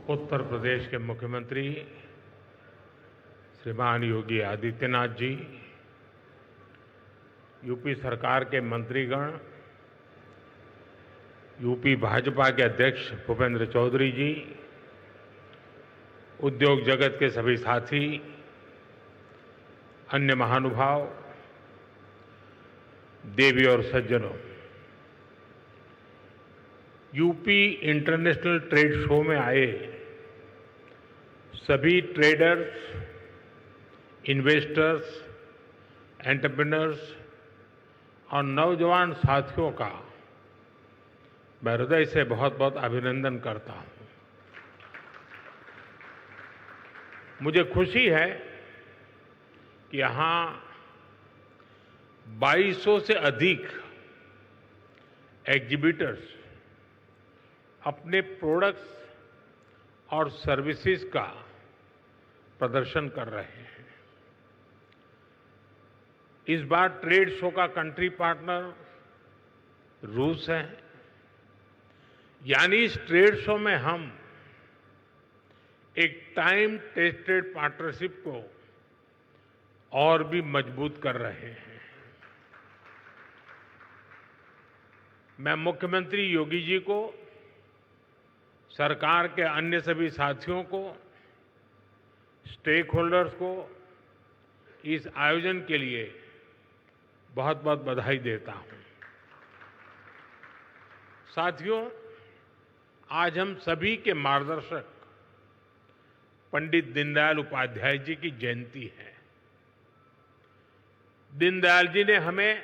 उत्तर प्रदेश के मुख्यमंत्री श्रीमान योगी आदित्यनाथ जी, यूपी सरकार के मंत्रीगण, यूपी भाजपा के अध्यक्ष भूपेंद्र चौधरी जी, उद्योग जगत के सभी साथी, अन्य महानुभाव, देवी और सज्जनों, यूपी इंटरनेशनल ट्रेड शो में आए सभी ट्रेडर्स, इन्वेस्टर्स, एंटरप्रेन्योर्स और नौजवान साथियों का मैं हृदय से बहुत बहुत अभिनंदन करता हूं। मुझे खुशी है कि यहां 2200 से अधिक एग्जीबिटर्स अपने प्रोडक्ट्स और सर्विसेज का प्रदर्शन कर रहे हैं। इस बार ट्रेड शो का कंट्री पार्टनर रूस है, यानी इस ट्रेड शो में हम एक टाइम टेस्टेड पार्टनरशिप को और भी मजबूत कर रहे हैं। मैं मुख्यमंत्री योगी जी को, सरकार के अन्य सभी साथियों को, स्टेक होल्डर्स को इस आयोजन के लिए बहुत बहुत बधाई देता हूं। साथियों, आज हम सभी के मार्गदर्शक पंडित दीनदयाल उपाध्याय जी की जयंती है। दीनदयाल जी ने हमें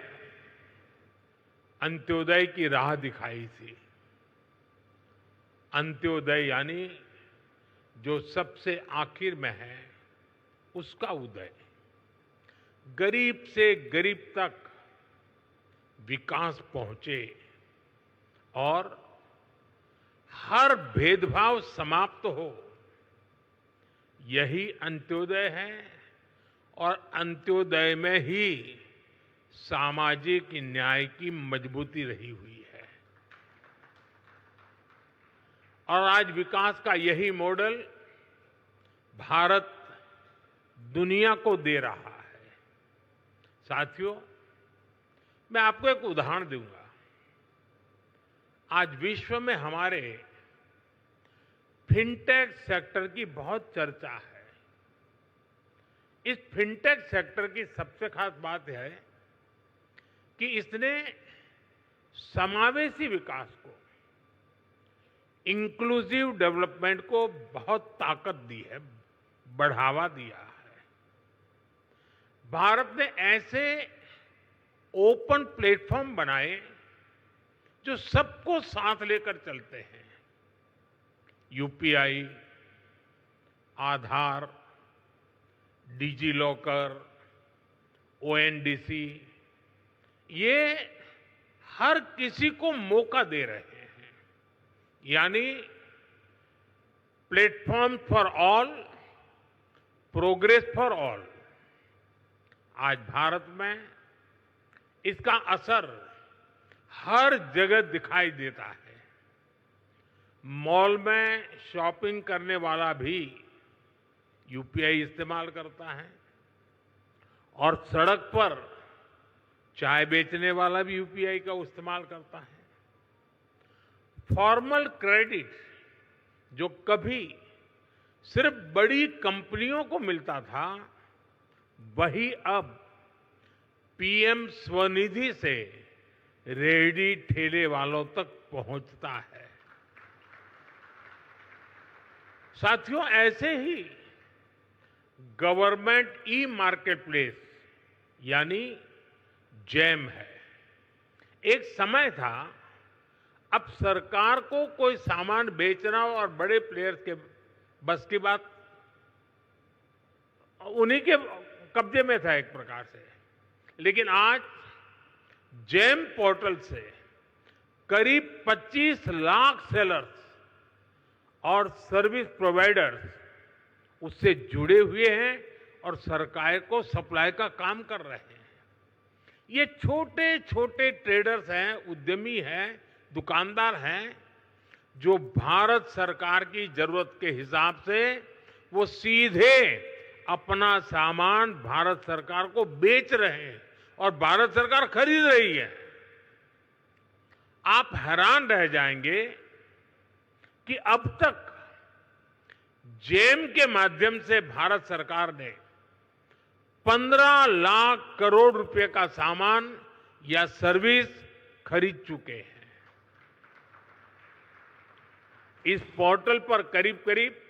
अंत्योदय की राह दिखाई थी। अंत्योदय यानी जो सबसे आखिर में है उसका उदय, गरीब से गरीब तक विकास पहुंचे और हर भेदभाव समाप्त हो, यही अंत्योदय है। और अंत्योदय में ही सामाजिक न्याय की मजबूती रही हुई है। और आज विकास का यही मॉडल भारत दुनिया को दे रहा है। साथियों, मैं आपको एक उदाहरण दूंगा। आज विश्व में हमारे फिनटेक सेक्टर की बहुत चर्चा है। इस फिनटेक सेक्टर की सबसे खास बात है कि इसने समावेशी विकास को, इंक्लूसिव डेवलपमेंट को बहुत ताकत दी है, बढ़ावा दिया है। भारत ने ऐसे ओपन प्लेटफॉर्म बनाए जो सबको साथ लेकर चलते हैं। यूपीआई, आधार, डिजी लॉकर, ओएनडीसी, ये हर किसी को मौका दे रहे हैं। यानी platform for all, progress for all. आज भारत में इसका असर हर जगह दिखाई देता है। मॉल में शॉपिंग करने वाला भी यूपीआई इस्तेमाल करता है और सड़क पर चाय बेचने वाला भी यूपीआई का इस्तेमाल करता है। फॉर्मल क्रेडिट जो कभी सिर्फ बड़ी कंपनियों को मिलता था, वही अब पीएम स्वनिधि से रेहड़ी ठेले वालों तक पहुंचता है। साथियों, ऐसे ही गवर्नमेंट ई मार्केटप्लेस यानी जैम है। एक समय था, अब सरकार को कोई सामान बेचना और बड़े प्लेयर्स के बस की बात, उन्हीं के कब्जे में था एक प्रकार से। लेकिन आज जैम पोर्टल से करीब 25 लाख सेलर्स और सर्विस प्रोवाइडर्स उससे जुड़े हुए हैं और सरकार को सप्लाई का काम कर रहे हैं। ये छोटे छोटे ट्रेडर्स हैं, उद्यमी हैं, दुकानदार हैं, जो भारत सरकार की जरूरत के हिसाब से वो सीधे अपना सामान भारत सरकार को बेच रहे हैं और भारत सरकार खरीद रही है। आप हैरान रह जाएंगे कि अब तक जेम के माध्यम से भारत सरकार ने 15 लाख करोड़ रुपए का सामान या सर्विस खरीद चुके हैं। इस पोर्टल पर करीब करीब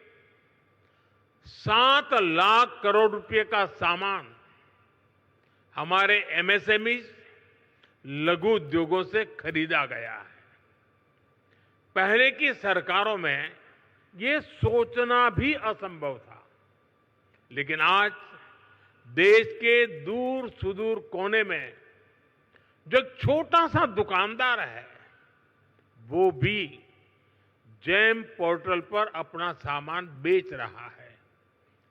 7 लाख करोड़ रुपए का सामान हमारे एमएसएमई लघु उद्योगों से खरीदा गया है। पहले की सरकारों में ये सोचना भी असंभव था, लेकिन आज देश के दूर सुदूर कोने में जो एक छोटा सा दुकानदार है, वो भी जेम पोर्टल पर अपना सामान बेच रहा है।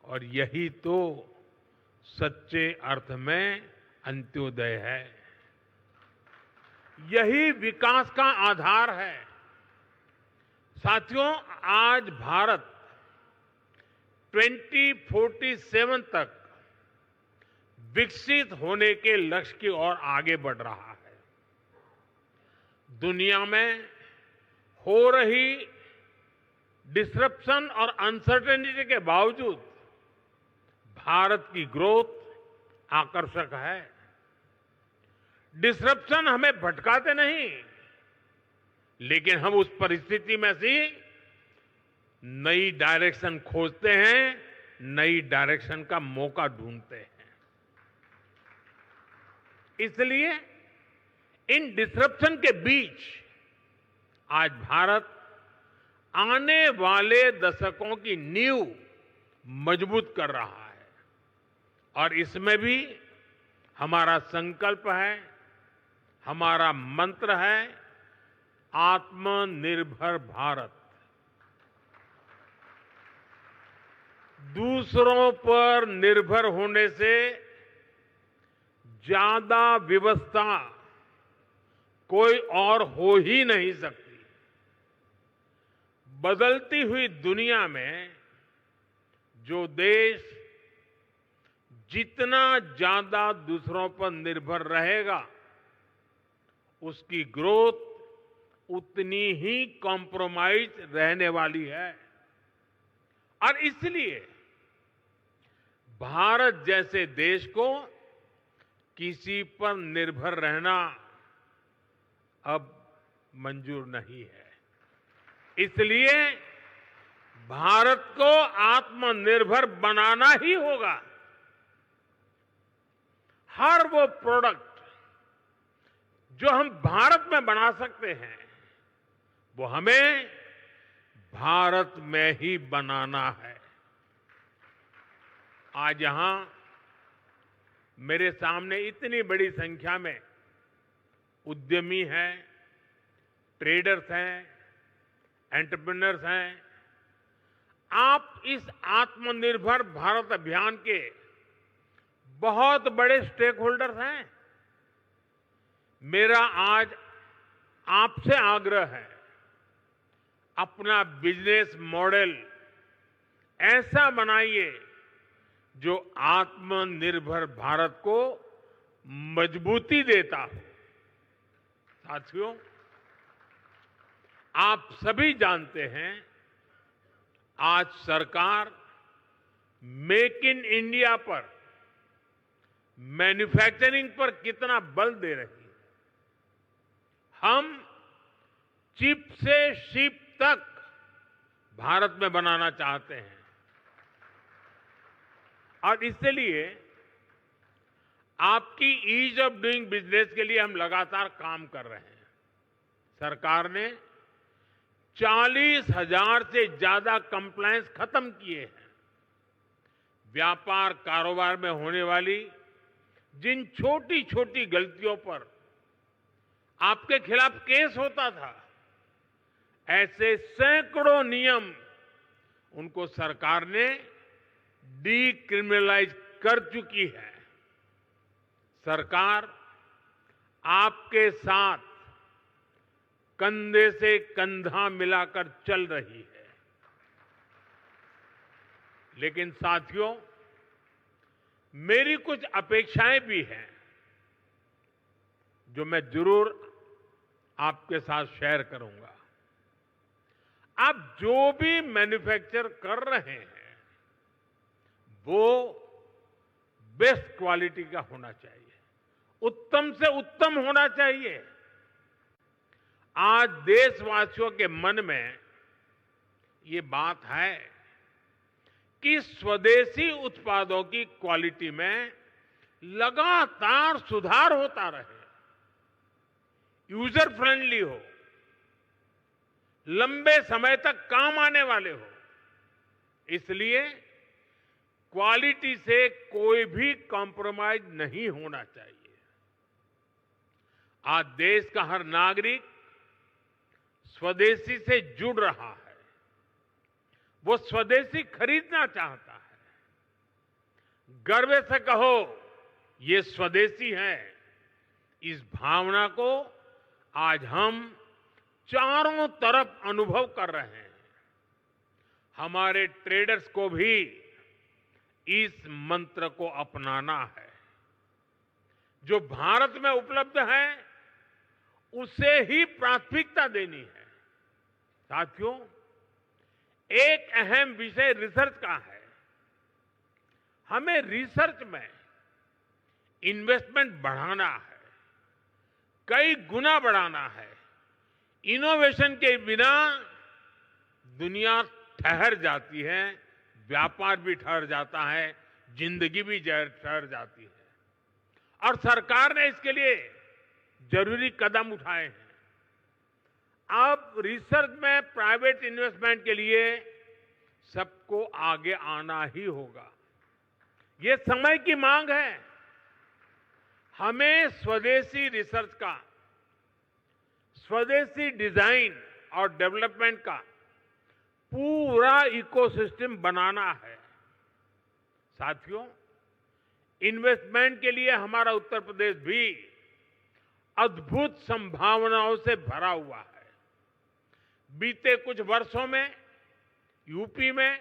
और यही तो सच्चे अर्थ में अंत्योदय है, यही विकास का आधार है। साथियों, आज भारत 2047 तक विकसित होने के लक्ष्य की ओर आगे बढ़ रहा है। दुनिया में हो रही डिसरप्शन और अनसर्टेनिटी के बावजूद भारत की ग्रोथ आकर्षक है। डिसरप्शन हमें भटकाते नहीं, लेकिन हम उस परिस्थिति में से नई डायरेक्शन खोजते हैं, नई डायरेक्शन का मौका ढूंढते हैं। इसलिए इन डिसरप्शन के बीच आज भारत आने वाले दशकों की नींव मजबूत कर रहा है और इसमें भी हमारा संकल्प है, हमारा मंत्र है आत्मनिर्भर भारत। दूसरों पर निर्भर होने से ज्यादा व्यवस्था कोई और हो ही नहीं सकती। बदलती हुई दुनिया में जो देश जितना ज्यादा दूसरों पर निर्भर रहेगा, उसकी ग्रोथ उतनी ही कॉम्प्रोमाइज रहने वाली है। और इसलिए भारत जैसे देश को किसी पर निर्भर रहना अब मंजूर नहीं है। इसलिए भारत को आत्मनिर्भर बनाना ही होगा। हर वो प्रोडक्ट जो हम भारत में बना सकते हैं, वो हमें भारत में ही बनाना है। आज यहां मेरे सामने इतनी बड़ी संख्या में उद्यमी हैं, ट्रेडर्स हैं, एंटरप्रेन्योर्स हैं। आप इस आत्मनिर्भर भारत अभियान के बहुत बड़े स्टेक होल्डर्स हैं। मेरा आज आपसे आग्रह है, अपना बिजनेस मॉडल ऐसा बनाइए जो आत्मनिर्भर भारत को मजबूती देता हो। साथियों, आप सभी जानते हैं, आज सरकार मेक इन इंडिया पर, मैन्युफैक्चरिंग पर कितना बल दे रही है। हम चिप से शिप तक भारत में बनाना चाहते हैं और इसलिए आपकी ईज ऑफ डूइंग बिजनेस के लिए हम लगातार काम कर रहे हैं। सरकार ने 40,000 से ज्यादा कंप्लायंस खत्म किए हैं। व्यापार कारोबार में होने वाली जिन छोटी छोटी गलतियों पर आपके खिलाफ केस होता था, ऐसे सैकड़ों नियम उनको सरकार ने डीक्रिमिनलाइज कर चुकी है। सरकार आपके साथ कंधे से कंधा मिलाकर चल रही है। लेकिन साथियों, मेरी कुछ अपेक्षाएं भी हैं जो मैं जरूर आपके साथ शेयर करूंगा। आप जो भी मैन्युफैक्चर कर रहे हैं वो बेस्ट क्वालिटी का होना चाहिए, उत्तम से उत्तम होना चाहिए। आज देशवासियों के मन में ये बात है कि स्वदेशी उत्पादों की क्वालिटी में लगातार सुधार होता रहे, यूजर फ्रेंडली हो, लंबे समय तक काम आने वाले हो। इसलिए क्वालिटी से कोई भी कॉम्प्रोमाइज नहीं होना चाहिए। आज देश का हर नागरिक स्वदेशी से जुड़ रहा है, वो स्वदेशी खरीदना चाहता है। गर्व से कहो ये स्वदेशी है। इस भावना को आज हम चारों तरफ अनुभव कर रहे हैं। हमारे ट्रेडर्स को भी इस मंत्र को अपनाना है। जो भारत में उपलब्ध है उसे ही प्राथमिकता देनी है। साथियों, एक अहम विषय रिसर्च का है। हमें रिसर्च में इन्वेस्टमेंट बढ़ाना है, कई गुना बढ़ाना है। इनोवेशन के बिना दुनिया ठहर जाती है, व्यापार भी ठहर जाता है, जिंदगी भी ठहर जाती है। और सरकार ने इसके लिए जरूरी कदम उठाए हैं। अब रिसर्च में प्राइवेट इन्वेस्टमेंट के लिए सबको आगे आना ही होगा। ये समय की मांग है। हमें स्वदेशी रिसर्च का, स्वदेशी डिजाइन और डेवलपमेंट का पूरा इकोसिस्टम बनाना है। साथियों, इन्वेस्टमेंट के लिए हमारा उत्तर प्रदेश भी अद्भुत संभावनाओं से भरा हुआ है। बीते कुछ वर्षों में यूपी में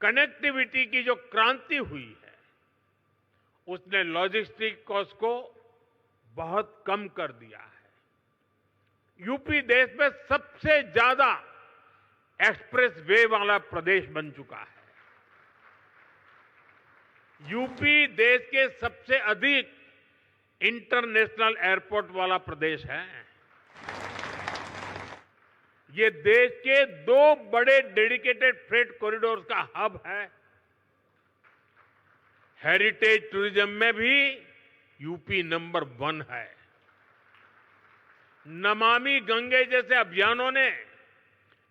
कनेक्टिविटी की जो क्रांति हुई है उसने लॉजिस्टिक कॉस्ट को बहुत कम कर दिया है। यूपी देश में सबसे ज्यादा एक्सप्रेस वे वाला प्रदेश बन चुका है। यूपी देश के सबसे अधिक इंटरनेशनल एयरपोर्ट वाला प्रदेश है। ये देश के 2 बड़े डेडिकेटेड फ्रेट कॉरिडोर का हब है। हेरिटेज टूरिज्म में भी यूपी नंबर 1 है। नमामि गंगे जैसे अभियानों ने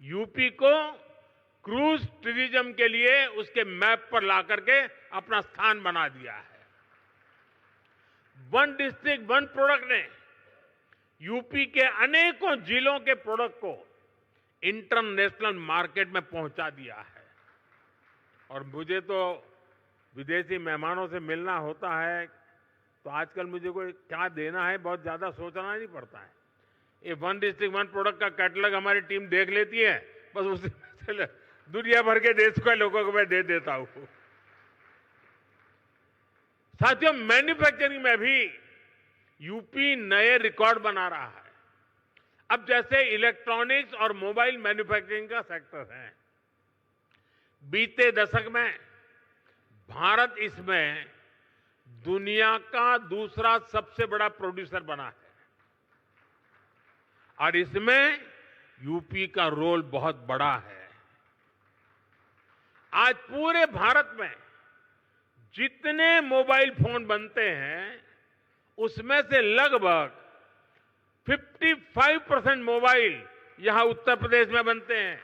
यूपी को क्रूज टूरिज्म के लिए उसके मैप पर ला करके अपना स्थान बना दिया है। वन डिस्ट्रिक्ट वन प्रोडक्ट ने यूपी के अनेकों जिलों के प्रोडक्ट को इंटरनेशनल मार्केट में पहुंचा दिया है। और मुझे तो विदेशी मेहमानों से मिलना होता है तो आजकल मुझे कोई क्या देना है बहुत ज्यादा सोचना नहीं पड़ता है। ये वन डिस्ट्रिक्ट वन प्रोडक्ट का कैटलॉग हमारी टीम देख लेती है, बस उसी में दुनिया भर के देश के लोगों को मैं दे देता हूं। साथियों, मैन्युफैक्चरिंग में भी यूपी नए रिकॉर्ड बना रहा है। अब जैसे इलेक्ट्रॉनिक्स और मोबाइल मैन्युफैक्चरिंग का सेक्टर है, बीते दशक में भारत इसमें दुनिया का दूसरा सबसे बड़ा प्रोड्यूसर बना है और इसमें यूपी का रोल बहुत बड़ा है। आज पूरे भारत में जितने मोबाइल फोन बनते हैं उसमें से लगभग 55% मोबाइल यहां उत्तर प्रदेश में बनते हैं।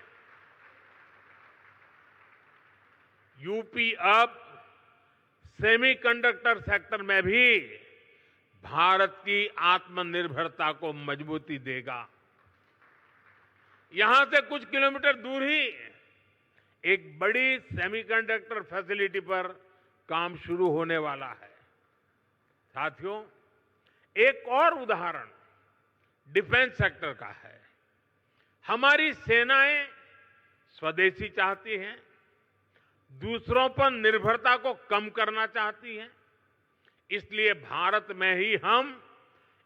यूपी अब सेमीकंडक्टर सेक्टर में भी भारत की आत्मनिर्भरता को मजबूती देगा। यहां से कुछ किलोमीटर दूर ही एक बड़ी सेमीकंडक्टर फैसिलिटी पर काम शुरू होने वाला है। साथियों, एक और उदाहरण डिफेंस सेक्टर का है। हमारी सेनाएं स्वदेशी चाहती हैं, दूसरों पर निर्भरता को कम करना चाहती हैं। इसलिए भारत में ही हम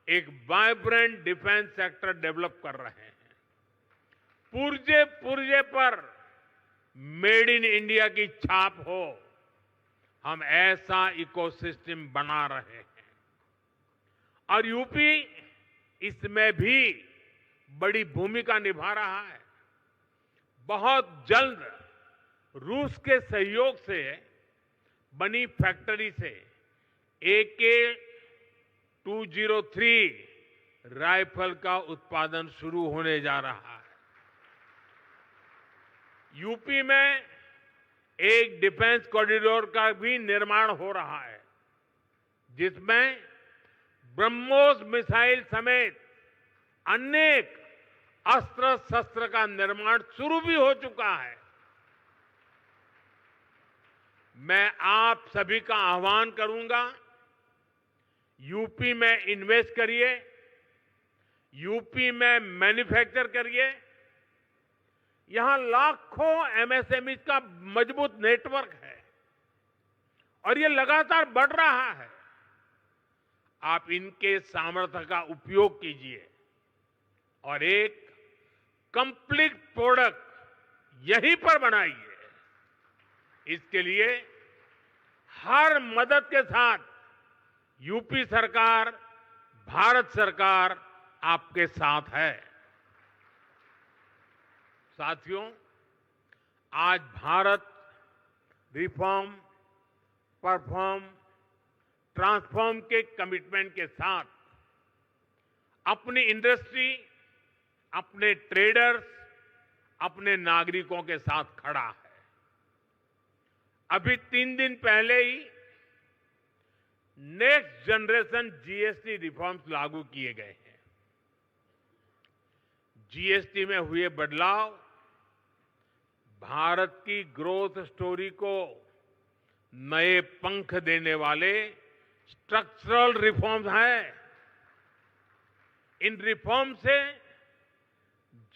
एक वाइब्रेंट डिफेंस सेक्टर डेवलप कर रहे हैं। पुर्जे पुर्जे पर मेड इन इंडिया की छाप हो, हम ऐसा इकोसिस्टम बना रहे हैं। और यूपी इसमें भी बड़ी भूमिका निभा रहा है। बहुत जल्द रूस के सहयोग से बनी फैक्ट्री से AK-203 राइफल का उत्पादन शुरू होने जा रहा है। यूपी में एक डिफेंस कॉरिडोर का भी निर्माण हो रहा है, जिसमें ब्रह्मोस मिसाइल समेत अनेक अस्त्र शस्त्र का निर्माण शुरू भी हो चुका है। मैं आप सभी का आह्वान करूंगा, यूपी में इन्वेस्ट करिए, यूपी में मैन्युफैक्चर करिए। यहां लाखों एमएसएमई का मजबूत नेटवर्क है और ये लगातार बढ़ रहा है। आप इनके सामर्थ्य का उपयोग कीजिए और एक कंप्लीट प्रोडक्ट यहीं पर बनाइए। इसके लिए हर मदद के साथ यूपी सरकार, भारत सरकार आपके साथ है। साथियों, आज भारत रिफॉर्म, परफॉर्म, ट्रांसफॉर्म के कमिटमेंट के साथ अपनी इंडस्ट्री, अपने ट्रेडर्स, अपने नागरिकों के साथ खड़ा है। अभी 3 दिन पहले ही नेक्स्ट जनरेशन जीएसटी रिफॉर्म्स लागू किए गए हैं। जीएसटी में हुए बदलाव भारत की ग्रोथ स्टोरी को नए पंख देने वाले स्ट्रक्चरल रिफॉर्म्स हैं। इन रिफॉर्म से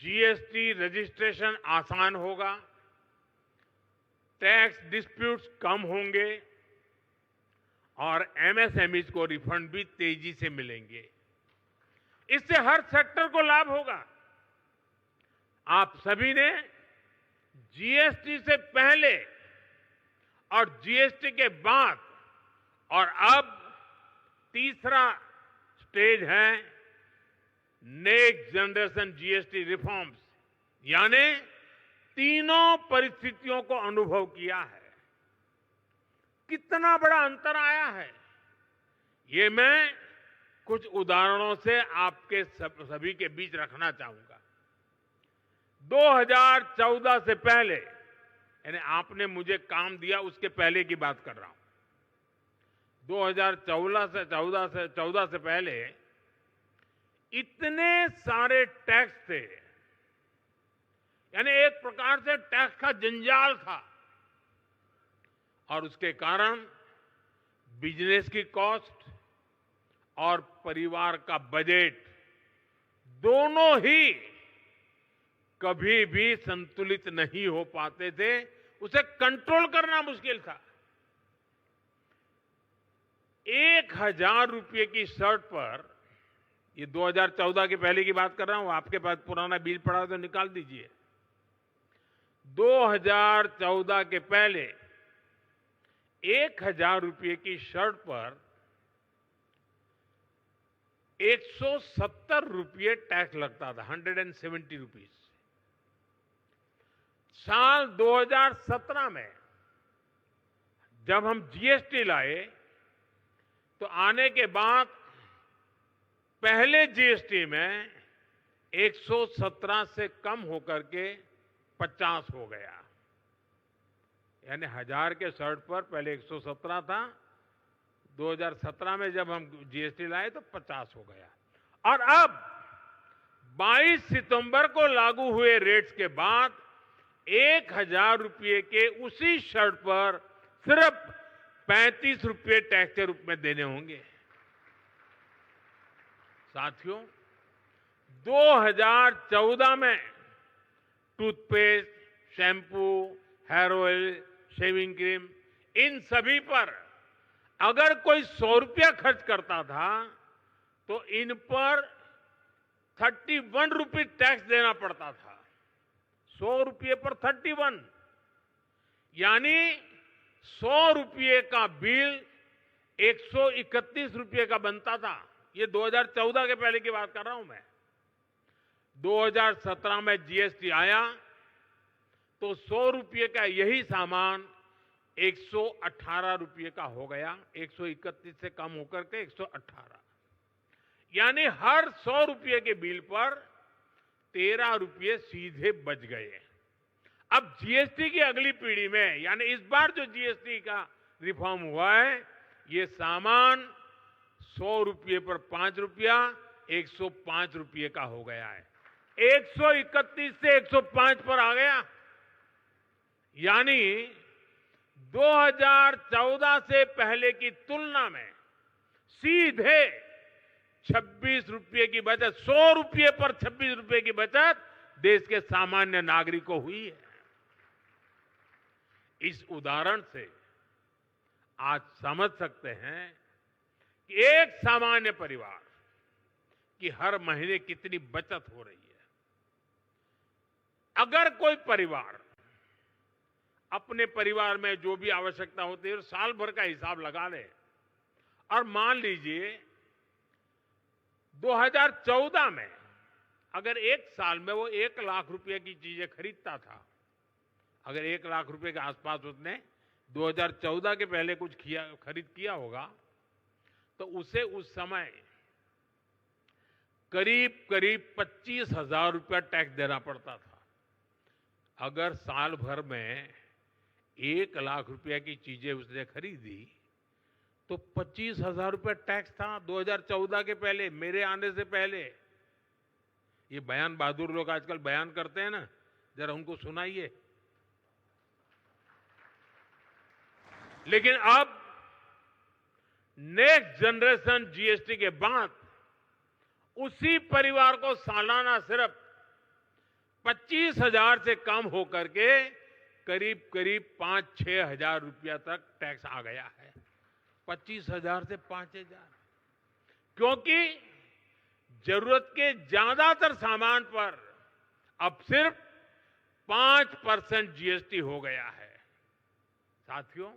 जीएसटी रजिस्ट्रेशन आसान होगा, टैक्स डिस्प्यूट्स कम होंगे और एमएसएमईज को रिफंड भी तेजी से मिलेंगे। इससे हर सेक्टर को लाभ होगा। आप सभी ने जीएसटी से पहले और जीएसटी के बाद और अब तीसरा स्टेज है नेक्स्ट जनरेशन जीएसटी रिफॉर्म्स, यानी तीनों परिस्थितियों को अनुभव किया है। कितना बड़ा अंतर आया है, ये मैं कुछ उदाहरणों से आपके सभी के बीच रखना चाहूंगा। 2014 से पहले, यानी आपने मुझे काम दिया उसके पहले की बात कर रहा हूं। 2014 से पहले इतने सारे टैक्स थे, यानी एक प्रकार से टैक्स का जंजाल था और उसके कारण बिजनेस की कॉस्ट और परिवार का बजट दोनों ही कभी भी संतुलित नहीं हो पाते थे। उसे कंट्रोल करना मुश्किल था। 1000 रुपये की शर्ट पर, ये 2014 के पहले की बात कर रहा हूं, आपके पास पुराना बिल पड़ा हो तो निकाल दीजिए। 2014 के पहले 1000 रुपये की शर्ट पर 170 रुपये टैक्स लगता था, 170 रुपीज। साल 2017 में जब हम जीएसटी लाए तो आने के बाद पहले जीएसटी में 117 से कम होकर के 50 हो गया। यानी 1000 के शर्ट पर पहले 117 था, 2017 में जब हम जीएसटी लाए तो 50 हो गया। और अब 22 सितंबर को लागू हुए रेट्स के बाद 1000 रुपये के उसी शर्ट पर सिर्फ 35 रुपये टैक्स के रूप में देने होंगे। साथियों, 2014 में toothpaste, shampoo, hair oil, shaving cream, इन सभी पर अगर कोई 100 रुपया खर्च करता था तो इन पर 31 रुपये टैक्स देना पड़ता था। 100 रुपये पर 31, यानी 100 रुपये का बिल 131 रुपये का बनता था। ये 2014 के पहले की बात कर रहा हूं मैं। 2017 में जीएसटी आया तो 100 रुपये का यही सामान 118 रुपये का हो गया। 131 से कम होकर के 118, यानी हर 100 रुपये के बिल पर 13 रुपये सीधे बच गए। अब जीएसटी की अगली पीढ़ी में, यानी इस बार जो जीएसटी का रिफॉर्म हुआ है, ये सामान 100 रुपये पर 5 रुपया 105 रुपये का हो गया है। 131 से 105 पर आ गया, यानी 2014 से पहले की तुलना में सीधे 26 रुपये की बचत, 100 रुपये पर 26 रुपये की बचत देश के सामान्य नागरिक को हुई है। इस उदाहरण से आज समझ सकते हैं कि एक सामान्य परिवार की हर महीने कितनी बचत हो रही है। अगर कोई परिवार अपने परिवार में जो भी आवश्यकता होती है साल भर का हिसाब लगा ले, और मान लीजिए 2014 में अगर एक साल में वो 1 लाख रुपए की चीजें खरीदता था, अगर 1 लाख रुपए के आसपास उसने 2014 के पहले कुछ खरीद किया होगा, तो उसे उस समय करीब करीब 25,000 रुपया टैक्स देना पड़ता था। अगर साल भर में 1 लाख रुपया की चीजें उसने खरीदी तो 25,000 रुपया टैक्स था 2014 के पहले, मेरे आने से पहले। ये बयान बहादुर लोग आजकल बयान करते हैं ना, जरा उनको सुनाइए। लेकिन अब नेक्स्ट जनरेशन जीएसटी के बाद उसी परिवार को सालाना सिर्फ 25,000 से कम होकर के करीब करीब 5-6 हजार रुपया तक टैक्स आ गया है। 25,000 से 5,000, क्योंकि जरूरत के ज्यादातर सामान पर अब सिर्फ 5% जीएसटी हो गया है। साथियों,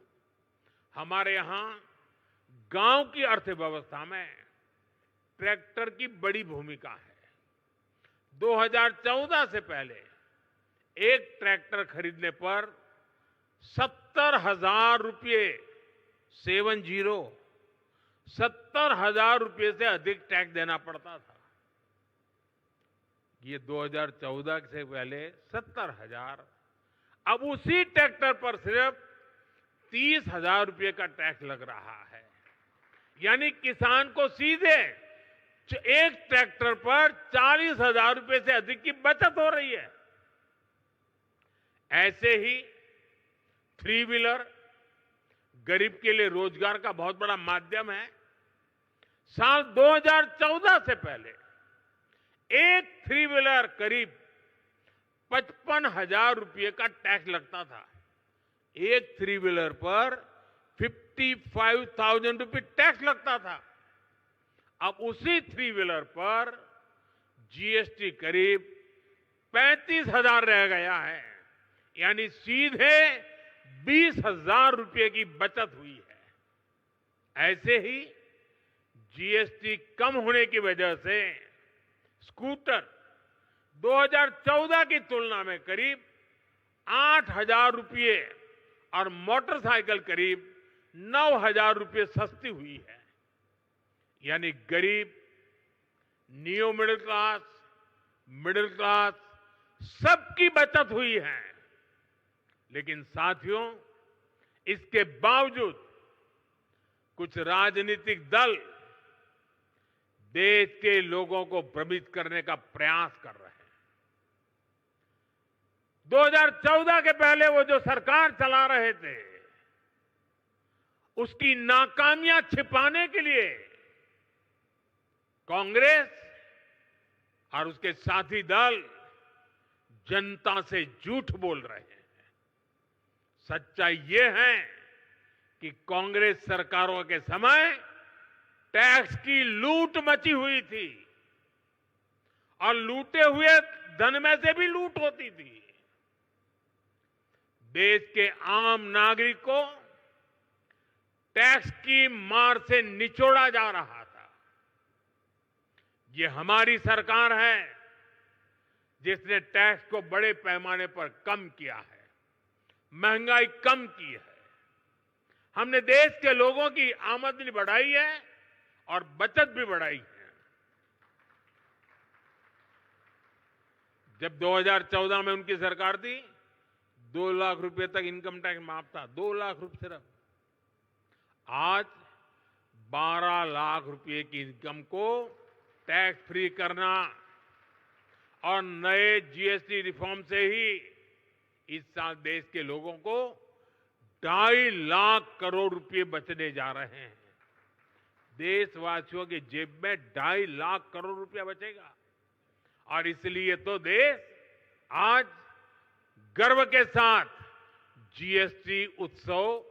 हमारे यहां गांव की अर्थव्यवस्था में ट्रैक्टर की बड़ी भूमिका है। 2014 से पहले एक ट्रैक्टर खरीदने पर 70,000 रुपये 70,000 रुपये से अधिक टैक्स देना पड़ता था। ये 2014 से पहले 70,000, अब उसी ट्रैक्टर पर सिर्फ 30,000 रुपये का टैक्स लग रहा है। यानी किसान को सीधे एक ट्रैक्टर पर 40,000 रुपये से अधिक की बचत हो रही है। ऐसे ही 3 व्हीलर गरीब के लिए रोजगार का बहुत बड़ा माध्यम है। साल 2014 से पहले एक 3 व्हीलर करीब 55,000 रुपये का टैक्स लगता था। एक 3 व्हीलर पर 55,000 रुपये टैक्स लगता था। अब उसी 3 व्हीलर पर जीएसटी करीब 35,000 रह गया है, यानी सीधे 20,000 रुपये की बचत हुई है। ऐसे ही जीएसटी कम होने की वजह से स्कूटर 2014 की तुलना में करीब 8,000 रुपये और मोटरसाइकिल करीब 9,000 रुपये सस्ती हुई है। यानी गरीब, नियो मिडिल क्लास सबकी बचत हुई है। लेकिन साथियों, इसके बावजूद कुछ राजनीतिक दल देश के लोगों को भ्रमित करने का प्रयास कर रहे हैं। 2014 के पहले वो जो सरकार चला रहे थे, उसकी नाकामियां छिपाने के लिए कांग्रेस और उसके साथी दल जनता से झूठ बोल रहे हैं। सच्चाई ये है कि कांग्रेस सरकारों के समय टैक्स की लूट मची हुई थी और लूटे हुए धन में से भी लूट होती थी। देश के आम नागरिक को टैक्स की मार से निचोड़ा जा रहा था। ये हमारी सरकार है जिसने टैक्स को बड़े पैमाने पर कम किया है, महंगाई कम की है। हमने देश के लोगों की आमदनी बढ़ाई है और बचत भी बढ़ाई है। जब 2014 में उनकी सरकार थी, 2 लाख रुपए तक इनकम टैक्स माफ था, 2 लाख रुपए सिर्फ। आज 12 लाख रुपए की इनकम को टैक्स फ्री करना और नए जीएसटी रिफॉर्म से ही इस साल देश के लोगों को 2.5 लाख करोड़ रुपए बचने जा रहे हैं। देशवासियों की जेब में 2.5 लाख करोड़ रुपया बचेगा और इसलिए तो देश आज गर्व के साथ जीएसटी उत्सव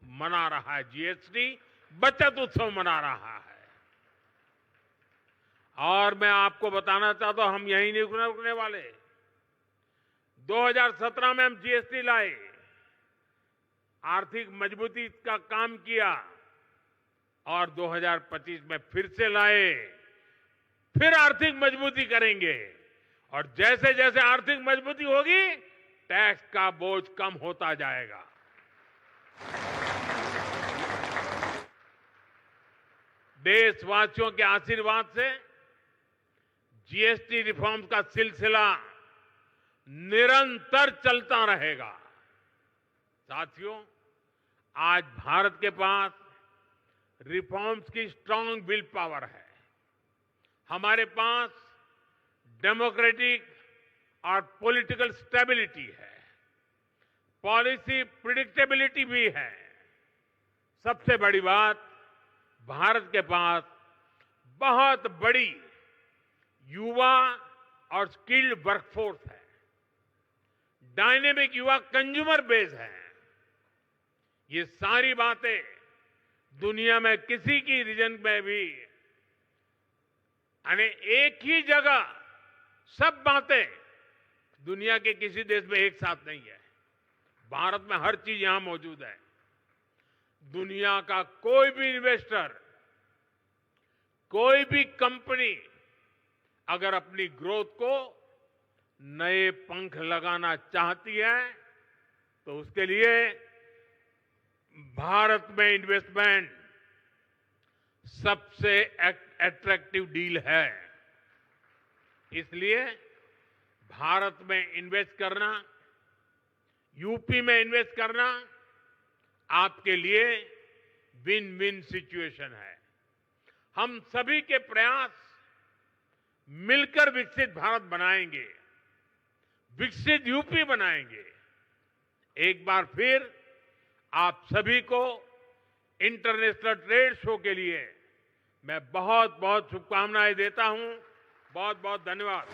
मना रहा है, जीएसटी बचत उत्सव मना रहा है। और मैं आपको बताना चाहता हूं, हम यहीं नहीं रुकने वाले। 2017 में हम जीएसटी लाए, आर्थिक मजबूती का काम किया और 2025 में फिर से लाए, फिर आर्थिक मजबूती करेंगे और जैसे जैसे आर्थिक मजबूती होगी टैक्स का बोझ कम होता जाएगा। देशवासियों के आशीर्वाद से जीएसटी रिफॉर्म का सिलसिला निरंतर चलता रहेगा। साथियों, आज भारत के पास रिफॉर्म्स की स्ट्रांग विल पावर है। हमारे पास डेमोक्रेटिक और पॉलिटिकल स्टेबिलिटी है, पॉलिसी प्रिडिक्टेबिलिटी भी है। सबसे बड़ी बात, भारत के पास बहुत बड़ी युवा और स्किल्ड वर्कफोर्स है, डायनेमिक युवा कंज्यूमर बेस है। ये सारी बातें दुनिया में किसी की रीजन में भी, यानी एक ही जगह सब बातें दुनिया के किसी देश में एक साथ नहीं है। भारत में हर चीज यहां मौजूद है। दुनिया का कोई भी इन्वेस्टर, कोई भी कंपनी अगर अपनी ग्रोथ को नए पंख लगाना चाहती है तो उसके लिए भारत में इन्वेस्टमेंट सबसे अट्रैक्टिव डील है। इसलिए भारत में इन्वेस्ट करना, यूपी में इन्वेस्ट करना आपके लिए विन विन सिचुएशन है। हम सभी के प्रयास मिलकर विकसित भारत बनाएंगे, विकसित यूपी बनाएंगे। एक बार फिर आप सभी को इंटरनेशनल ट्रेड शो के लिए मैं बहुत बहुत शुभकामनाएं देता हूं। बहुत बहुत धन्यवाद।